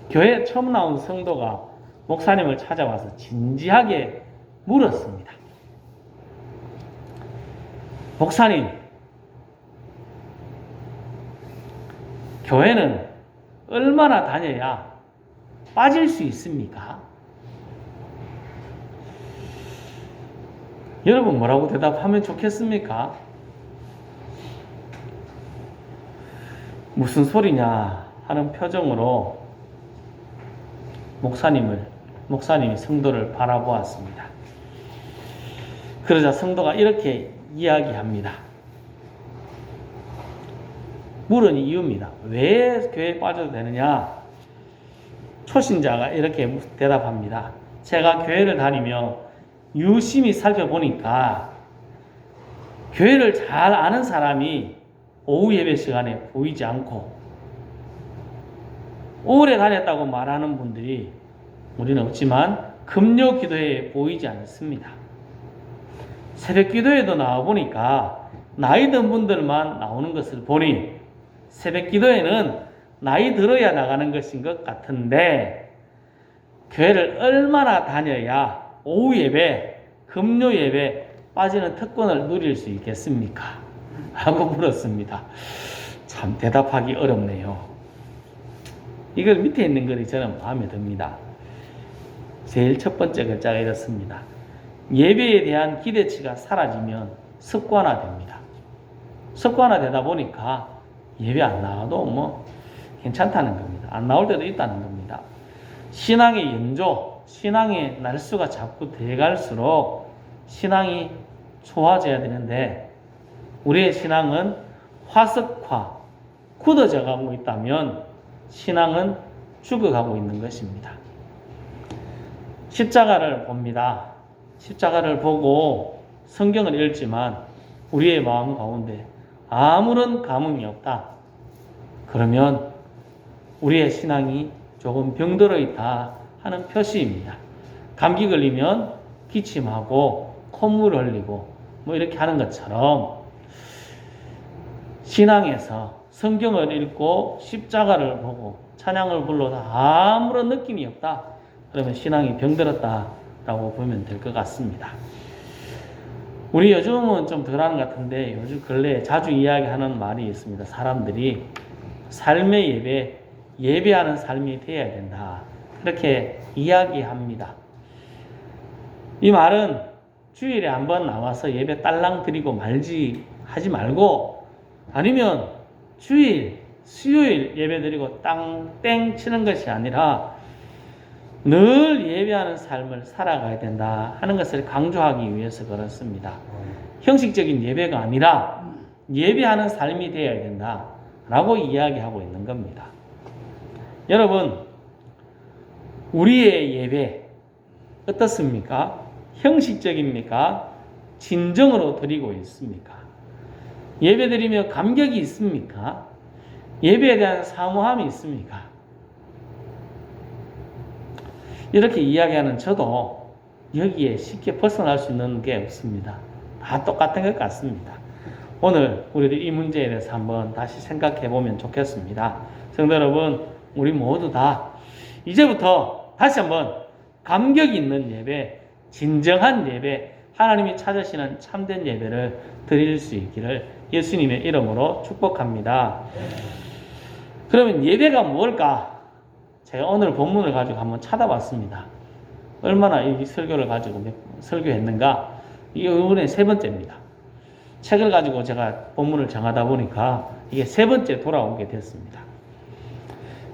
교회에 처음 나온 성도가 목사님을 찾아와서 진지하게 물었습니다. 목사님, 교회는 얼마나 다녀야 빠질 수 있습니까? 여러분 뭐라고 대답하면 좋겠습니까? 무슨 소리냐 하는 표정으로 목사님이 성도를 바라보았습니다. 그러자 성도가 이렇게 이야기합니다. 물은 이유입니다. 왜 교회에 빠져도 되느냐? 초신자가 이렇게 대답합니다. 제가 교회를 다니며 유심히 살펴보니까 교회를 잘 아는 사람이 오후 예배 시간에 보이지 않고 오래 다녔다고 말하는 분들이 우리는 없지만 금요 기도회에 보이지 않습니다. 새벽 기도회도 나와보니까 나이 든 분들만 나오는 것을 보니 새벽 기도회는 나이 들어야 나가는 것인 것 같은데 교회를 얼마나 다녀야 오후 예배, 금요 예배 빠지는 특권을 누릴 수 있겠습니까? 라고 물었습니다. 참 대답하기 어렵네요. 이걸 밑에 있는 글이 저는 마음에 듭니다. 제일 첫 번째 글자가 이렇습니다. 예배에 대한 기대치가 사라지면 습관화됩니다. 습관화되다 보니까 예배 안 나와도 뭐 괜찮다는 겁니다. 안 나올 때도 있다는 겁니다. 신앙의 연조, 신앙의 날수가 자꾸 돼갈수록 신앙이 좋아져야 되는데 우리의 신앙은 화석화, 굳어져 가고 있다면 신앙은 죽어가고 있는 것입니다. 십자가를 봅니다. 십자가를 보고 성경을 읽지만 우리의 마음 가운데 아무런 감흥이 없다. 그러면 우리의 신앙이 조금 병들어 있다 하는 표시입니다. 감기 걸리면 기침하고 콧물 흘리고 뭐 이렇게 하는 것처럼 신앙에서 성경을 읽고 십자가를 보고 찬양을 불러도 아무런 느낌이 없다. 그러면 신앙이 병들었다라고 보면 될 것 같습니다. 우리 요즘은 좀 덜하는 것 같은데 요즘 근래에 자주 이야기하는 말이 있습니다. 사람들이 삶의 예배, 예배하는 삶이 되어야 된다. 그렇게 이야기합니다. 이 말은 주일에 한번 나와서 예배 딸랑 드리고 하지 말고 아니면 주일, 수요일 예배 드리고 땡 치는 것이 아니라 늘 예배하는 삶을 살아가야 된다 하는 것을 강조하기 위해서 그렇습니다. 형식적인 예배가 아니라 예배하는 삶이 되어야 된다 라고 이야기하고 있는 겁니다. 여러분, 우리의 예배 어떻습니까? 형식적입니까? 진정으로 드리고 있습니까? 예배 드리며 감격이 있습니까? 예배에 대한 사모함이 있습니까? 이렇게 이야기하는 저도 여기에 쉽게 벗어날 수 있는 게 없습니다. 다 똑같은 것 같습니다. 오늘 우리들 이 문제에 대해서 한번 다시 생각해 보면 좋겠습니다. 성도 여러분, 우리 모두 다 이제부터 다시 한번 감격 있는 예배, 진정한 예배, 하나님이 찾으시는 참된 예배를 드릴 수 있기를 예수님의 이름으로 축복합니다. 그러면 예배가 뭘까? 제가 오늘 본문을 가지고 한번 찾아봤습니다. 얼마나 이 설교를 가지고 설교했는가? 이게 이번에 세 번째입니다. 책을 가지고 제가 본문을 정하다 보니까 이게 세 번째 돌아오게 됐습니다.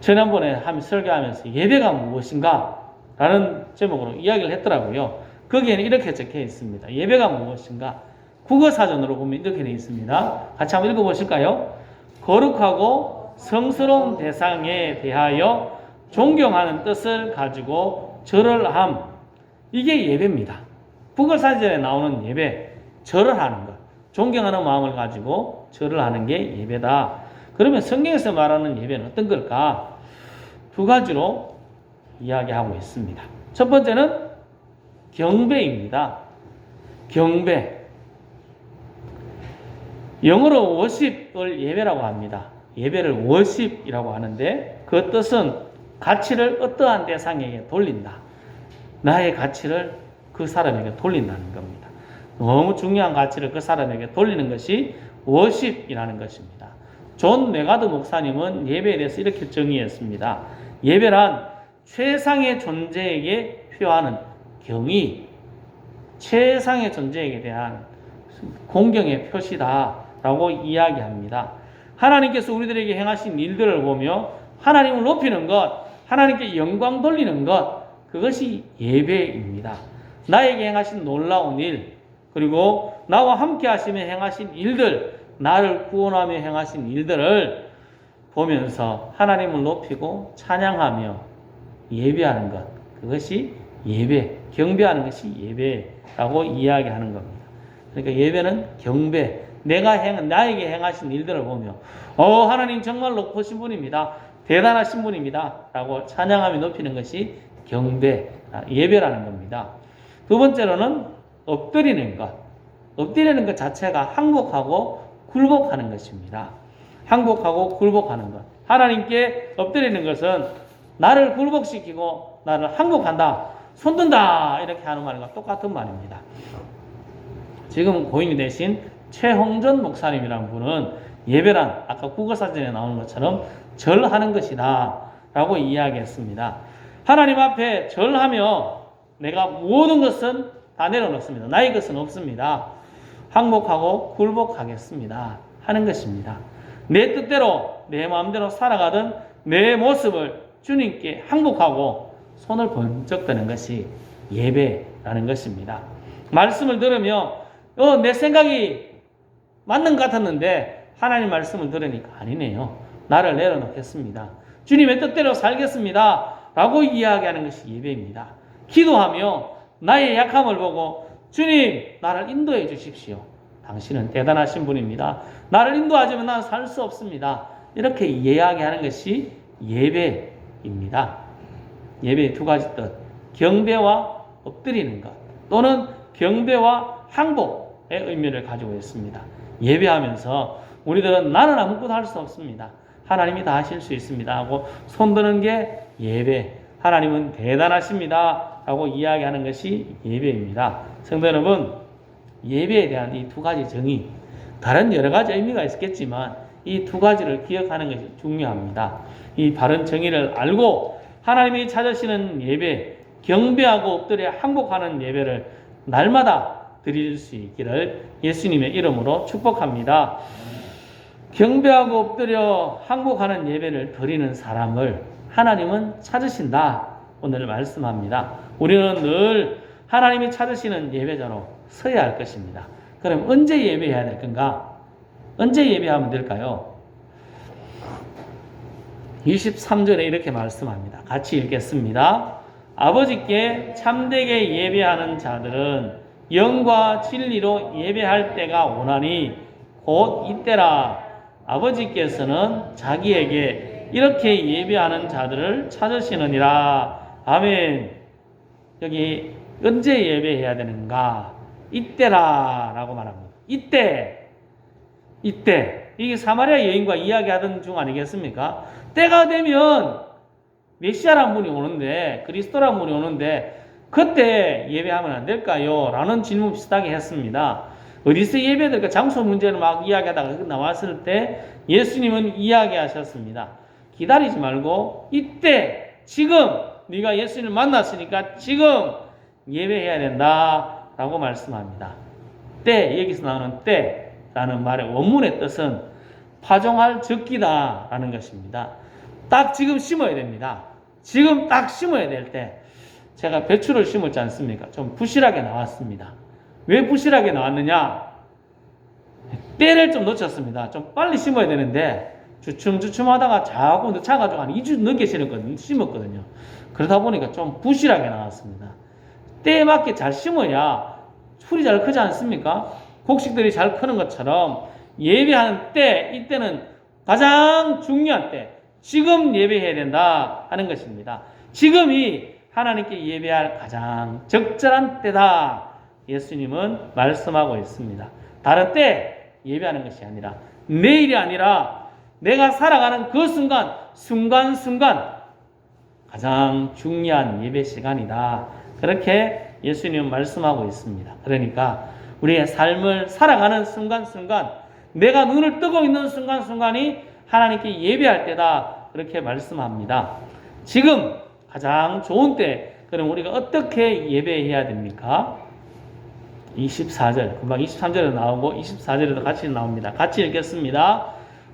지난번에 설교하면서 예배가 무엇인가? 라는 제목으로 이야기를 했더라고요. 거기에는 이렇게 적혀 있습니다. 예배가 무엇인가? 국어사전으로 보면 이렇게 되어 있습니다. 같이 한번 읽어보실까요? 거룩하고 성스러운 대상에 대하여 존경하는 뜻을 가지고 절을 함. 이게 예배입니다. 국어사전에 나오는 예배, 절을 하는 것. 존경하는 마음을 가지고 절을 하는 게 예배다. 그러면 성경에서 말하는 예배는 어떤 걸까? 두 가지로 이야기하고 있습니다. 첫 번째는 경배입니다. 경배. 영어로 worship을 예배라고 합니다. 예배를 worship이라고 하는데 그 뜻은 가치를 어떠한 대상에게 돌린다. 나의 가치를 그 사람에게 돌린다는 겁니다. 너무 중요한 가치를 그 사람에게 돌리는 것이 워십이라는 것입니다. 존 메가드 목사님은 예배에 대해서 이렇게 정의했습니다. 예배란 최상의 존재에게 표하는 경의, 최상의 존재에게 대한 공경의 표시다라고 이야기합니다. 하나님께서 우리들에게 행하신 일들을 보며 하나님을 높이는 것, 하나님께 영광 돌리는 것, 그것이 예배입니다. 나에게 행하신 놀라운 일, 그리고 나와 함께 하시며 행하신 일들, 나를 구원하며 행하신 일들을 보면서 하나님을 높이고 찬양하며 예배하는 것, 그것이 예배, 경배하는 것이 예배라고 이야기하는 겁니다. 그러니까 예배는 경배, 나에게 행하신 일들을 보며 하나님 정말 높으신 분입니다. 대단하신 분입니다. 라고 찬양하며 높이는 것이 경배, 예배라는 겁니다. 두 번째로는 엎드리는 것. 엎드리는 것 자체가 항복하고 굴복하는 것입니다. 항복하고 굴복하는 것. 하나님께 엎드리는 것은 나를 굴복시키고 나를 항복한다, 손든다, 이렇게 하는 말과 똑같은 말입니다. 지금 고인이 되신 최홍전 목사님이라는 분은 예배란 아까 국어사전에 나오는 것처럼 절하는 것이다 라고 이야기했습니다. 하나님 앞에 절하며 내가 모든 것은 다 내려놓습니다. 나의 것은 없습니다. 항복하고 굴복하겠습니다 하는 것입니다. 내 뜻대로 내 마음대로 살아가던 내 모습을 주님께 항복하고 손을 번쩍 드는 것이 예배라는 것입니다. 말씀을 들으며 내 생각이 맞는 것 같았는데 하나님 말씀을 들으니까 아니네요. 나를 내려놓겠습니다. 주님의 뜻대로 살겠습니다 라고 이야기하는 것이 예배입니다. 기도하며 나의 약함을 보고 주님, 나를 인도해 주십시오. 당신은 대단하신 분입니다. 나를 인도하지 않으면 나는 살 수 없습니다. 이렇게 이야기하는 것이 예배입니다. 예배의 두 가지 뜻, 경배와 엎드리는 것, 또는 경배와 항복의 의미를 가지고 있습니다. 예배하면서 우리들은 나는 아무것도 할 수 없습니다. 하나님이 다 하실 수 있습니다 하고 손드는 게 예배, 하나님은 대단하십니다 라고 이야기하는 것이 예배입니다. 성도 여러분, 예배에 대한 이 두 가지 정의, 다른 여러 가지 의미가 있겠지만 이 두 가지를 기억하는 것이 중요합니다. 이 바른 정의를 알고 하나님이 찾으시는 예배, 경배하고 엎드려 항복하는 예배를 날마다 드릴 수 있기를 예수님의 이름으로 축복합니다. 경배하고 엎드려 항복하는 예배를 드리는 사람을 하나님은 찾으신다. 오늘 말씀합니다. 우리는 늘 하나님이 찾으시는 예배자로 서야 할 것입니다. 그럼 언제 예배해야 될 건가? 언제 예배하면 될까요? 23절에 이렇게 말씀합니다. 같이 읽겠습니다. 아버지께 참되게 예배하는 자들은 영과 진리로 예배할 때가 오나니 곧 이때라. 아버지께서는 자기에게 이렇게 예배하는 자들을 찾으시느니라. 아멘. 여기 언제 예배해야 되는가? 이때라 라고 말합니다. 이때. 이게 사마리아 여인과 이야기하던 중 아니겠습니까? 때가 되면 메시아라는 분이 오는데, 그리스도라는 분이 오는데 그때 예배하면 안 될까요? 라는 질문 비슷하게 했습니다. 어디서 예배될까? 장소 문제를 막 이야기하다가 나왔을 때 예수님은 이야기하셨습니다. 기다리지 말고 이때, 지금 네가 예수님을 만났으니까 지금 예배해야 된다 라고 말씀합니다. 때, 여기서 나오는 때라는 말의 원문의 뜻은 파종할 적기다 라는 것입니다. 딱 지금 심어야 됩니다. 지금 딱 심어야 될 때. 제가 배추를 심었지 않습니까? 좀 부실하게 나왔습니다. 왜 부실하게 나왔느냐? 때를 좀 놓쳤습니다. 좀 빨리 심어야 되는데 주춤주춤 하다가 자꾸 늦춰가지고 한 2주 넘게 심었거든요. 그러다 보니까 좀 부실하게 나왔습니다. 때에 맞게 잘 심어야 풀이 잘 크지 않습니까? 곡식들이 잘 크는 것처럼 예배하는 때, 이때는 가장 중요한 때, 지금 예배해야 된다 하는 것입니다. 지금이 하나님께 예배할 가장 적절한 때다. 예수님은 말씀하고 있습니다. 다른 때 예배하는 것이 아니라, 내일이 아니라 내가 살아가는 그 순간, 순간순간 가장 중요한 예배 시간이다. 그렇게 예수님은 말씀하고 있습니다. 그러니까 우리의 삶을 살아가는 순간순간, 내가 눈을 뜨고 있는 순간순간이 하나님께 예배할 때다. 그렇게 말씀합니다. 지금 가장 좋은 때, 그럼 우리가 어떻게 예배해야 됩니까? 24절, 금방 23절에 나오고 24절에도 같이 나옵니다. 같이 읽겠습니다.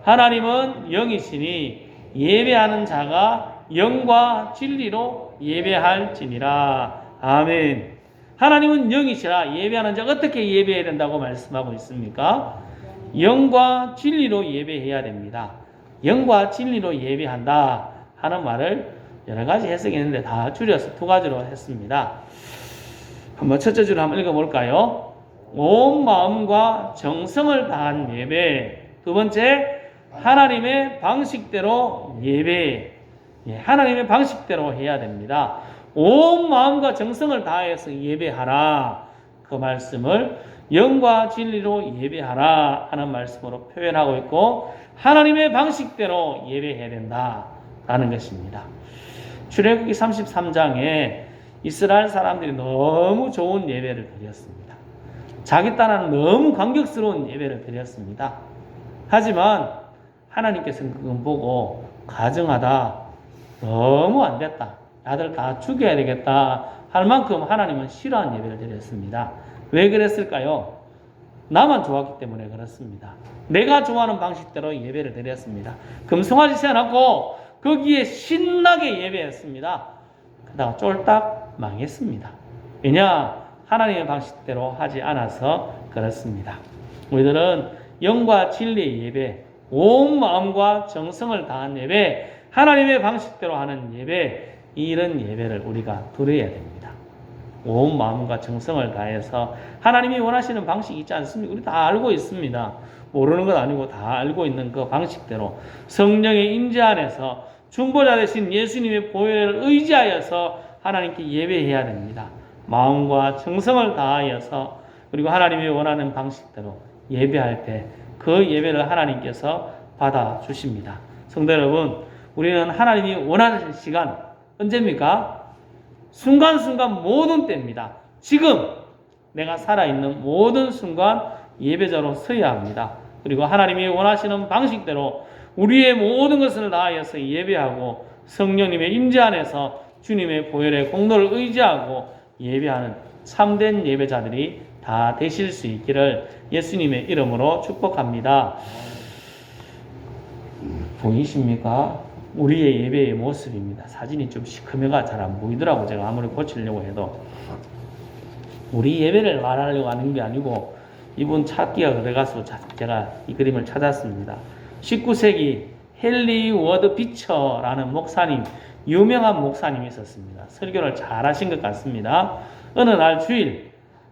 하나님은 영이시니 예배하는 자가 영과 진리로 예배할지니라. 아멘. 하나님은 영이시라. 예배하는 자가 어떻게 예배해야 된다고 말씀하고 있습니까? 영과 진리로 예배해야 됩니다. 영과 진리로 예배한다 하는 말을 여러 가지 해석했는데 다 줄여서 두 가지로 했습니다. 한번 첫째 줄을 한번 읽어볼까요? 온 마음과 정성을 다한 예배. 두 번째, 하나님의 방식대로 예배. 하나님의 방식대로 해야 됩니다. 온 마음과 정성을 다해서 예배하라. 그 말씀을 영과 진리로 예배하라 하는 말씀으로 표현하고 있고, 하나님의 방식대로 예배해야 된다라는 것입니다. 출애굽기 33장에 이스라엘 사람들이 너무 좋은 예배를 드렸습니다. 자기 딴에는 너무 감격스러운 예배를 드렸습니다. 하지만 하나님께서는 그건 보고 가증하다, 너무 안 됐다, 아들 다 죽여야 되겠다 할 만큼 하나님은 싫어하는 예배를 드렸습니다. 왜 그랬을까요? 나만 좋았기 때문에 그렇습니다. 내가 좋아하는 방식대로 예배를 드렸습니다. 금송아지 세워놓고 거기에 신나게 예배했습니다. 그러다가 쫄딱 망했습니다. 왜냐? 하나님의 방식대로 하지 않아서 그렇습니다. 우리들은 영과 진리의 예배, 온 마음과 정성을 다한 예배, 하나님의 방식대로 하는 예배, 이런 예배를 우리가 드려야 됩니다. 온 마음과 정성을 다해서 하나님이 원하시는 방식이 있지 않습니까? 우리 다 알고 있습니다. 모르는 건 아니고 다 알고 있는 그 방식대로 성령의 임재 안에서 중보자 되신 예수님의 보혈을 의지하여서 하나님께 예배해야 됩니다. 마음과 정성을 다하여서, 그리고 하나님이 원하는 방식대로 예배할 때 그 예배를 하나님께서 받아주십니다. 성도 여러분, 우리는 하나님이 원하는 시간 언제입니까? 순간순간 모든 때입니다. 지금 내가 살아있는 모든 순간 예배자로 서야 합니다. 그리고 하나님이 원하시는 방식대로 우리의 모든 것을 다하여서 예배하고 성령님의 임재 안에서 주님의 보혈의 공로를 의지하고 예배하는 참된 예배자들이 다 되실 수 있기를 예수님의 이름으로 축복합니다. 보이십니까? 우리의 예배의 모습입니다. 사진이 좀 시커매가 잘 안 보이더라고. 제가 아무리 고치려고 해도. 우리 예배를 말하려고 하는 게 아니고 이분 찾기가 그래가지고 제가 이 그림을 찾았습니다. 19세기 헨리 워드 비처라는 목사님, 유명한 목사님이 있었습니다. 설교를 잘 하신 것 같습니다. 어느 날 주일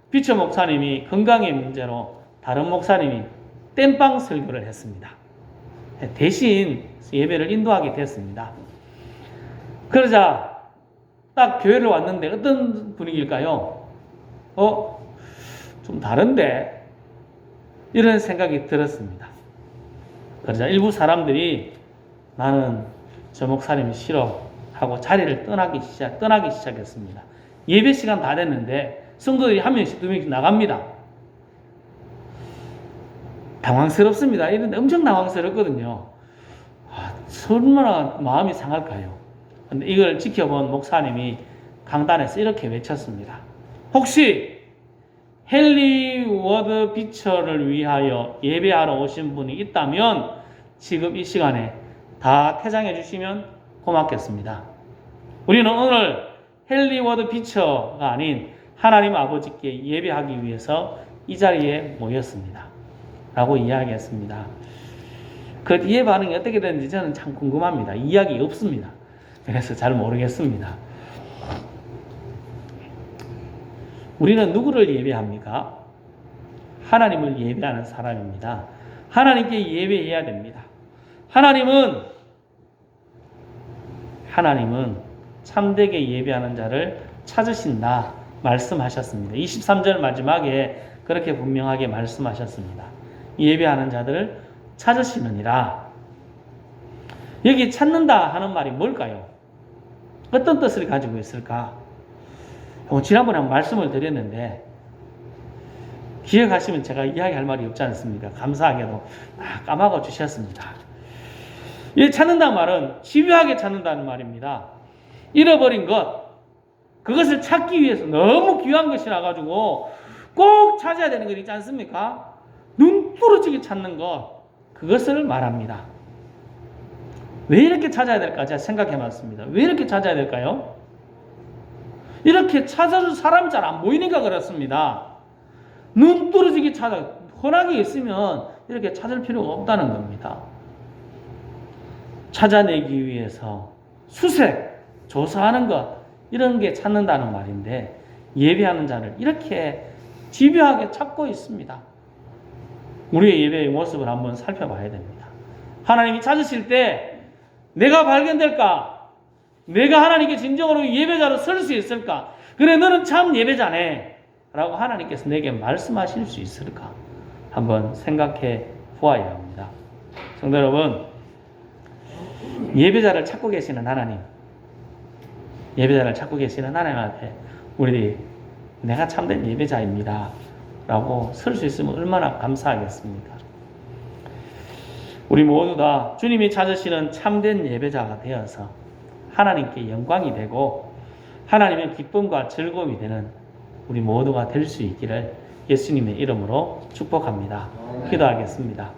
비처 목사님이 건강의 문제로 다른 목사님이 땜빵 설교를 했습니다. 대신 예배를 인도하게 됐습니다. 그러자 딱 교회를 왔는데 어떤 분위기일까요? 좀 다른데? 이런 생각이 들었습니다. 그러자 일부 사람들이 나는 저 목사님이 싫어 하고 자리를 떠나기 시작했습니다. 예배 시간 다 됐는데 성도들이 한 명씩 두 명씩 나갑니다. 당황스럽습니다. 이런데 엄청 당황스럽거든요. 얼마나 마음이 상할까요? 근데 이걸 지켜본 목사님이 강단에서 이렇게 외쳤습니다. 혹시 헨리 워드 비처를 위하여 예배하러 오신 분이 있다면 지금 이 시간에 다 퇴장해 주시면 고맙겠습니다. 우리는 오늘 헨리 워드 비처가 아닌 하나님 아버지께 예배하기 위해서 이 자리에 모였습니다. 라고 이야기했습니다. 그 뒤에 반응이 어떻게 되는지 저는 참 궁금합니다. 이야기 없습니다. 그래서 잘 모르겠습니다. 우리는 누구를 예배합니까? 하나님을 예배하는 사람입니다. 하나님께 예배해야 됩니다. 하나님은 참되게 예배하는 자를 찾으신다 말씀하셨습니다. 23절 마지막에 그렇게 분명하게 말씀하셨습니다. 예배하는 자들을 찾으시느니라. 여기 찾는다 하는 말이 뭘까요? 어떤 뜻을 가지고 있을까? 지난번에 한번 말씀을 드렸는데 기억하시면 제가 이야기할 말이 없지 않습니까? 감사하게도 까먹어 주셨습니다. 이 찾는다는 말은 집요하게 찾는다는 말입니다. 잃어버린 것, 그것을 찾기 위해서 너무 귀한 것이라 가지고 꼭 찾아야 되는 것 있지 않습니까? 눈 부러지게 찾는 것, 그것을 말합니다. 왜 이렇게 찾아야 될까? 제가 생각해 봤습니다. 왜 이렇게 찾아야 될까요? 이렇게 찾아줄 사람이 잘 안 보이니까 그렇습니다. 눈 부러지게 찾아, 흔하게 있으면 이렇게 찾을 필요가 없다는 겁니다. 찾아내기 위해서 수색, 조사하는 것, 이런 게 찾는다는 말인데 예배하는 자를 이렇게 집요하게 찾고 있습니다. 우리의 예배의 모습을 한번 살펴봐야 됩니다. 하나님이 찾으실 때 내가 발견될까? 내가 하나님께 진정으로 예배자로 설 수 있을까? 그래, 너는 참 예배자네 라고 하나님께서 내게 말씀하실 수 있을까? 한번 생각해 보아야 합니다. 성도 여러분, 예배자를 찾고 계시는 하나님, 예배자를 찾고 계시는 하나님 앞에 우리들이 내가 참된 예배자입니다 라고 설 수 있으면 얼마나 감사하겠습니까? 우리 모두 다 주님이 찾으시는 참된 예배자가 되어서 하나님께 영광이 되고 하나님의 기쁨과 즐거움이 되는 우리 모두가 될 수 있기를 예수님의 이름으로 축복합니다. 기도하겠습니다.